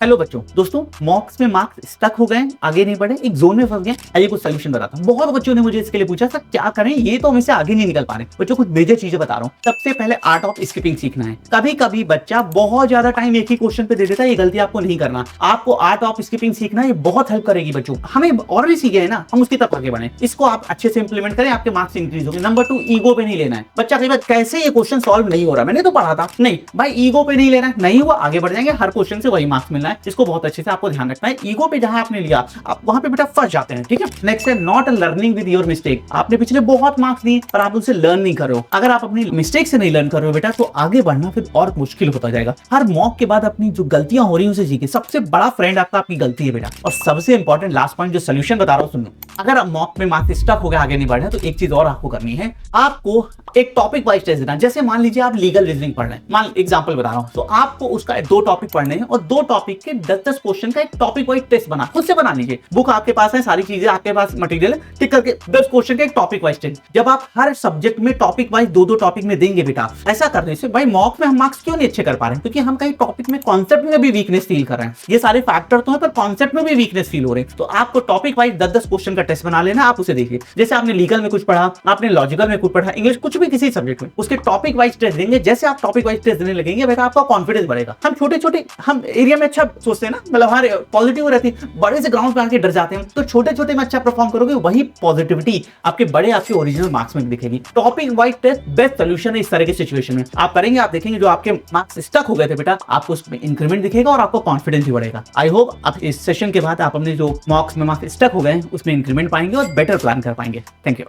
Hello बच्चों, दोस्तों मॉक्स में मार्क्स स्टक हो गए, आगे नहीं बढ़े, एक जोन में फंस गए। आइए कुछ सोल्यूशन बताता हूँ। बहुत बच्चों ने मुझे इसके लिए पूछा सर क्या करें, ये तो हम इससे आगे नहीं निकल पा रहे। बच्चों कुछ मेजर चीजें बता रहा हूँ। सबसे पहले आर्ट ऑफ स्किपिंग सीखना है। कभी कभी बच्चा बहुत ज्यादा टाइम एक ही क्वेश्चन पे दे देता है, ये गलती आपको नहीं करना। आपको आर्ट ऑफ स्किपिंग सीखना, ये बहुत हेल्प करेगी बच्चों। हमें और भी सीखे है ना, हम उसकी तरफ आगे बढ़े। इसको आप अच्छे से इंप्लीमेंट करें, आपके मार्क्स इंक्रीज होंगे। नंबर 2, ईगो पे नहीं लेना है। बच्चा कई बार कैसे ये क्वेश्चन सॉल्व नहीं हो रहा, मैंने तो पढ़ा था। नहीं भाई, ईगो पे नहीं लेना है, नहीं हुआ आगे बढ़ जाएंगे, हर क्वेश्चन से वही मार्क्स मिलना है। इसको बहुत अच्छे से आपको ध्यान रखना है। ईगो पे जहां आपने लिया, आप वहां पे बेटा फंस जाते हैं। ठीक है। नेक्स्ट है not learning with your mistake. आपने पिछले बहुत मार्क्स दिए पर आप उनसे लर्न नहीं कर रहे हो। अगर आप अपनी मिस्टेक से नहीं लर्न कर रहे हो बेटा, तो आगे बढ़ना फिर और मुश्किल होता जाएगा। हर मॉक के बाद अपनी जो गलतियां हो रही है उसे सीखे। सबसे बड़ा फ्रेंड आपका आपकी गलती है बेटा। और सबसे इंपॉर्टेंट लास्ट पॉइंट जो सोल्यूशन बता रहा हूं, सुनो। अगर आप मॉक में मार्क्स स्टक हो गए, आगे नहीं बढ़े, तो एक चीज और आपको करनी है। आपको एक टॉपिक वाइज टेस्ट देना। जैसे मान लीजिए आप लीगल रीजनिंग पढ़ रहे हैं, मान एग्जांपल बता रहा हूं, तो आपको उसका 2 टॉपिक पढ़ने हैं और 2 टॉपिक के 10-10 क्वेश्चन का एक टॉपिक वाइज टेस्ट बना, खुद से बना लीजिए। बुक आपके पास है, सारी चीजें आपके पास, मटेरियल है, टिक करके 10 क्वेश्चन का एक टॉपिक वाइज टेस्ट। जब आप हर सब्जेक्ट में टॉपिक वाइज 2-2 टॉपिक में देंगे बेटा, ऐसा करने से भाई मॉक में हम मार्क्स क्यों नहीं अच्छे कर पा रहे हैं? क्योंकि हम कहीं टॉपिक में कॉन्सेप्ट में भी वीकनेस फील कर रहे हैं। ये सारे फैक्टर तो है, पर कॉन्सेप्ट में भी वीकनेस फील हो रहे हैं। तो आपको टॉपिक वाइज 10-10 क्वेश्चन का टेस्ट बना लेना, आप उसे देखिए। जैसे आपने लीगल में कुछ पढ़ा, आपने लॉजिकल में कुछ पढ़ा, इंग्लिश, कुछ भी किसी सब्जेक्ट में, उसके टॉपिक वाइज टेस्ट देंगे। जैसे आप टॉपिक वाइज टेस्ट देने लगेंगे बेटा, आपका कॉन्फिडेंस बढ़ेगा। हम छोटे-छोटे हम एरिया में अच्छा सोचते हैं ना, मतलब हर पॉजिटिव रहती है, बड़े से ग्राउंड पे आके डर जाते हैं। तो छोटे-छोटे में अच्छा परफॉर्म करोगे, वही पॉजिटिविटी आपके बड़े आपके ओरिजिनल मार्क्स में दिखेगी। Topic wise test best solution है इस तरह की सिचुएशन में। आप करेंगे, आप देखेंगे जो आपके मार्क्स स्टक हो गए थे बेटा, आपको उसमें इंक्रीमेंट दिखेगा और आपको कॉन्फिडेंस भी बढ़ेगा। आई होप आप इस सेशन के बाद आप अपने जो मॉक्स में मार्क्स स्टक हो गए उसमें इंक्रीमेंट पाएंगे और बेटर प्लान कर पाएंगे। Thank you.